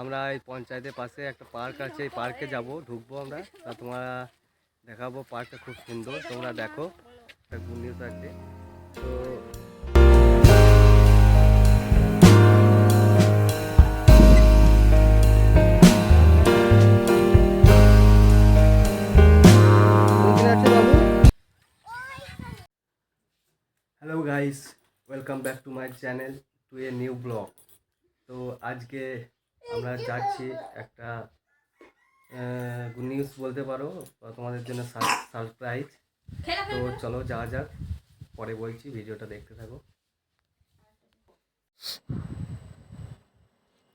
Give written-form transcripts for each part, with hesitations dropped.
আমরা এই পঞ্চায়েতের পাশে একটা পার্ক আছে, এই পার্কে যাব, ঢুকবো আমরা। তা তোমরা দেখাবো, পার্কটা খুব সুন্দর, তোমরা দেখো। একটা গুড নিউজ আছে। তো hello guys, welcome back to my channel, to a new blog. তো আজকে আমরা যাচ্ছি একটা গুড নিউজ বলতে পারো, তোমাদের জন্য সারপ্রাইজ। তো চলো যাওয়া যাক, পরে বলছি, ভিডিওটা দেখতে থাকো।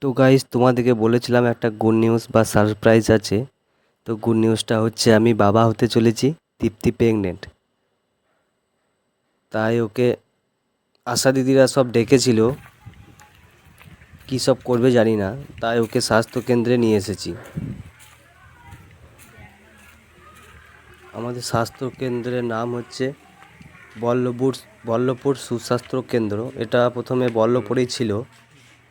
তো গাইস, তোমাদেরকে বলেছিলাম একটা গুড নিউজ বা সারপ্রাইজ আছে। তো গুড নিউজটা হচ্ছে আমি বাবা হতে চলেছি, তৃপ্তি প্রেগনেন্ট। তাই ওকে আশা দিদিরা সব ডেকেছিল, কী সব করবে জানি না, তাই ওকে স্বাস্থ্যকেন্দ্রে নিয়ে এসেছি। আমাদের স্বাস্থ্যকেন্দ্রের নাম হচ্ছে বল্লভপুর সুস্বাস্থ্য কেন্দ্র। এটা প্রথমে বল্লভপুরেই ছিল,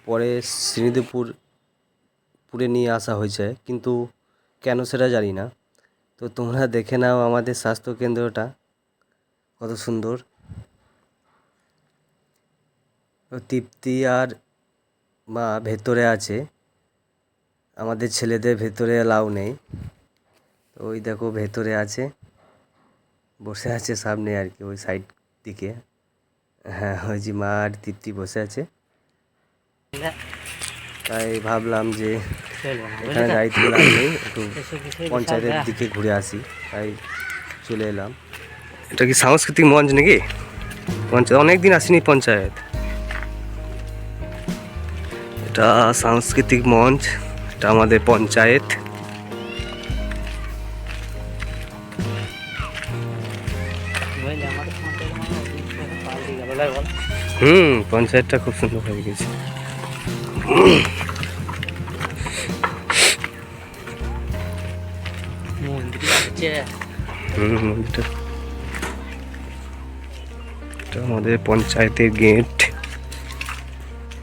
পরে শ্রীনিধিপুরে নিয়ে আসা হয়েছে, কিন্তু কেন সেটা জানি না। তো তোমরা দেখে নাও আমাদের স্বাস্থ্যকেন্দ্রটা কত সুন্দর। তো তৃপ্তি আর মা ভেতরে আছে, আমাদের ছেলেদের ভেতরে এলাও নেই। তো ওই দেখো ভেতরে আছে, বসে আছে সামনে আর কি, ওই সাইড দিকে। হ্যাঁ, ওই যে মা আর তৃপ্তি বসে আছে। তাই ভাবলাম যে এখানে দায়িত্ব লাভ নেই, একটু পঞ্চায়েতের দিকে ঘুরে আসি, তাই চলে এলাম। এটা কি সাংস্কৃতিক মঞ্চ নাকি? পঞ্চায়েত অনেকদিন আসিনি পঞ্চায়েত। এটা সাংস্কৃতিক মঞ্চ, এটা আমাদের পঞ্চায়েত। পঞ্চায়েতটা খুব সুন্দর হয়ে গেছে। মন্দিরটা, এটা আমাদের পঞ্চায়েতের গেট।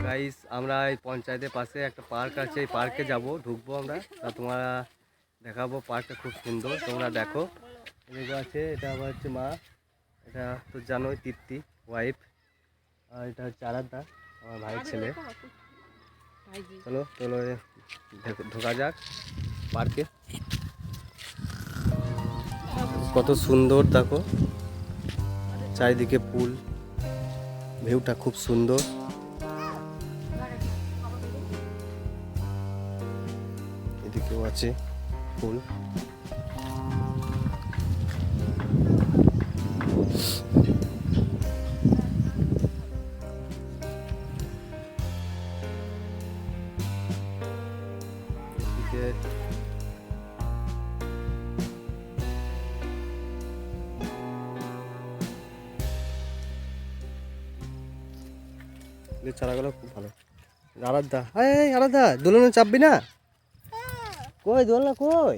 গাইস, আমরা এই পঞ্চায়েতের পাশে একটা পার্ক আছে, এই পার্কে যাব, ঢুকবো আমরা। তা তোমরা দেখাবো, পার্কটা খুব সুন্দর, তোমরা দেখো। এদিকে আছে, এটা আবার হচ্ছে মা, এটা তো জানোই তৃপ্তি ওয়াইফ, আর এটা হচ্ছে আরাধ্যা, আমার ভাইয়ের ছেলে। চলো চলো ঢোকা যাক পার্কে। কত সুন্দর দেখো, চারিদিকে ফুল, ভিউটা খুব সুন্দর। এদিকেও আছে ফুল। চারাগুলো খুব ভালো। আরাধ্যা, এই আরাধ্যা, দোলনে চাপবি না? কই দোলনা কই?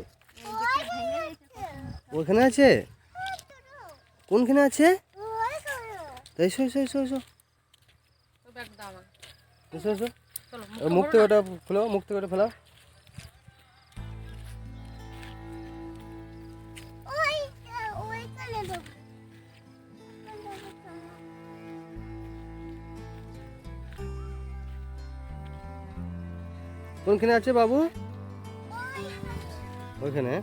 ওখানে আছে। কোনখানে আছে? এসো এসো এসো এসো এসো এসো। মুখ থেকে ওটা ফেলো, মুখ থেকে ওটা ফেলাও। কোনখানে আছে বাবু? ওইখানে।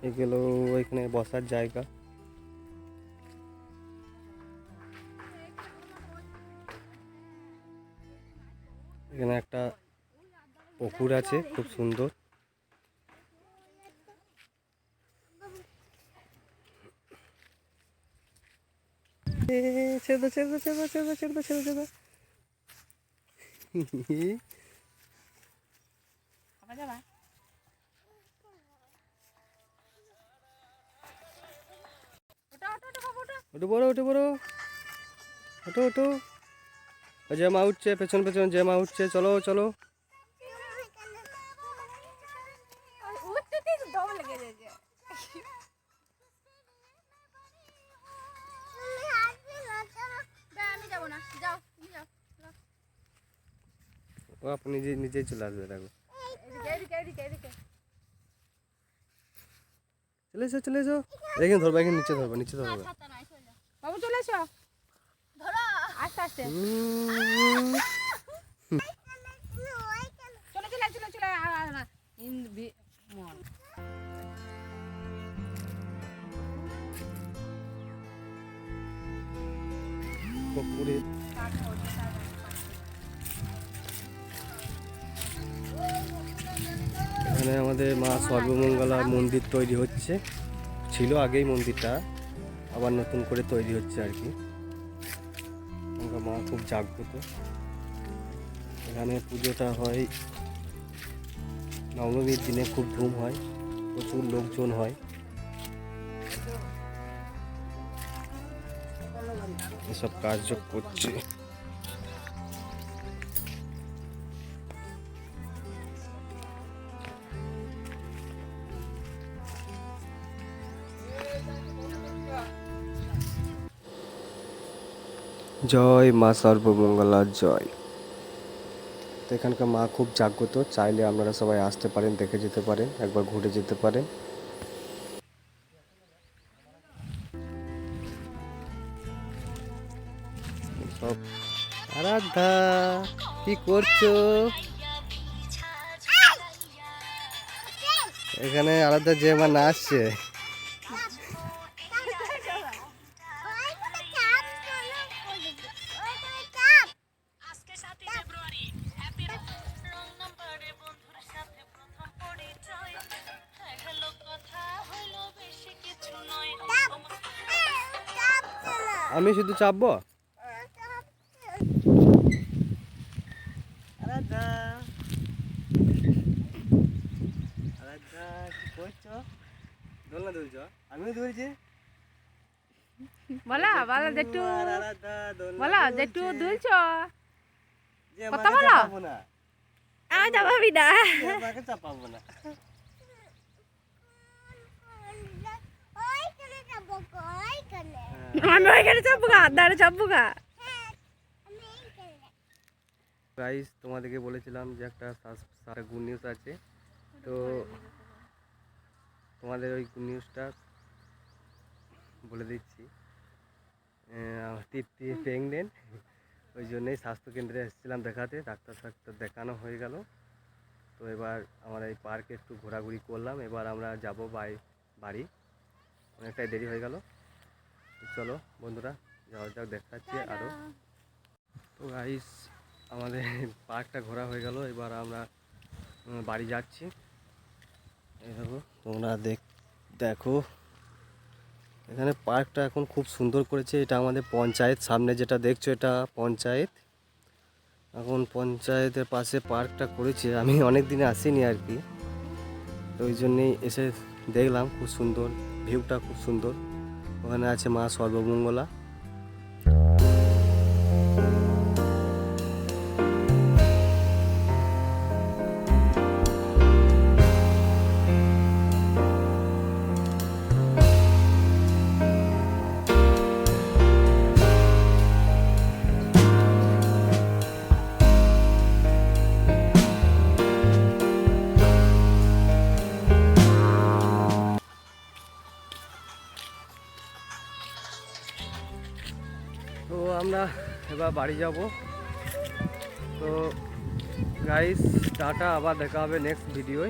এগুলো ওইখানে বসার জায়গা। এখানে একটা পুকুর আছে, খুব সুন্দর। ছেড়ে দাও ছেড়ে দাও ছেড়ে দাও ছেড়ে দাও ছেড়ে দাও ছেড়ে দাও। উঠে পড়ো উঠে পড়ো, ওঠো ওঠো। যে মা উঠছে, পেছন পেছন যে মা উঠছে, চলো চলো। ও আপনি নিজেই চলে আসবে, দেখো চলে এসো চলে এসো। দেখেন ধরবা, এখানে নিচে ধরবা, নিচে ধরবা। বাবু চলে এসো, ধরো আস্তে আস্তে। চলে চলে চলে চলে পুকুরে এখানে আমাদের মা সর্বমঙ্গলার মন্দির তৈরি হচ্ছে, ছিল আগেই মন্দিরটা, আবার নতুন করে তৈরি হচ্ছে আর কি। মা খুব জাগ্রত। এখানে পুজোটা হয় নবমীর দিনে, খুব ধুম হয়, প্রচুর লোকজন হয়। এসব কার্য করছে। জয় মা সর্বমঙ্গলার জয়। তো এখানকার মা খুব জাগ্রত, চাইলে আপনারা সবাই আসতে পারেন, দেখে যেতে পারেন, একবার ঘুরে যেতে পারেন। সব আরাধ্যা কি করছো? এখানে আরাধ্যা যে মা নাচছে। আমি শুধু চাপবো। আরাধ্যা আরাধ্যা কি করছো? দোলনা দুলছো? আমিও দুলছি। বলা বলা একটু, বলা একটু দুলছো যে কথা বলো। চাপাবো না, আমি চাপাবি না, আমাকে চাপাবো না। আমি ওইখানে চাপবো গা, দাঁড়ে চাপবো গা। গাইস তোমাদেরকে বলেছিলাম যে একটা গুড নিউজ আছে, তো তোমাদের ওই গুড নিউজটা বলে দিচ্ছি। আমার তৃপ্তি প্রেগনেন্ট, ওই জন্যই স্বাস্থ্যকেন্দ্রে এসেছিলাম দেখাতে, ডাক্তার দেখানো হয়ে গেল। তো এবার আমরা এই পার্কে একটু ঘোরাঘুরি করলাম, এবার আমরা যাব বাড়ি, অনেকটাই দেরি হয়ে গেল। তো চলো বন্ধুরা যাওয়া যাক, দেখাচ্ছি আরও। তো গাইস আমাদের পার্কটা ঘোরা হয়ে গেল, এবার আমরা বাড়ি যাচ্ছি। এই দেখো তোমরা দেখো এখানে পার্কটা এখন খুব সুন্দর করেছে। এটা আমাদের পঞ্চায়েত, সামনে যেটা দেখছো এটা পঞ্চায়েত। এখন পঞ্চায়েতের পাশে পার্কটা করেছে, আমি অনেক দিনে আসিনি আর কি, তো ওই জন্যেই এসে দেখলাম, খুব সুন্দর ভিউটা, খুব সুন্দর। ওখানে আছে মা সর্বমঙ্গলা। তো আমরা এবার বাড়ি যাব। তো গাইস টাটা, আবার দেখা হবে নেক্সট ভিডিওয়।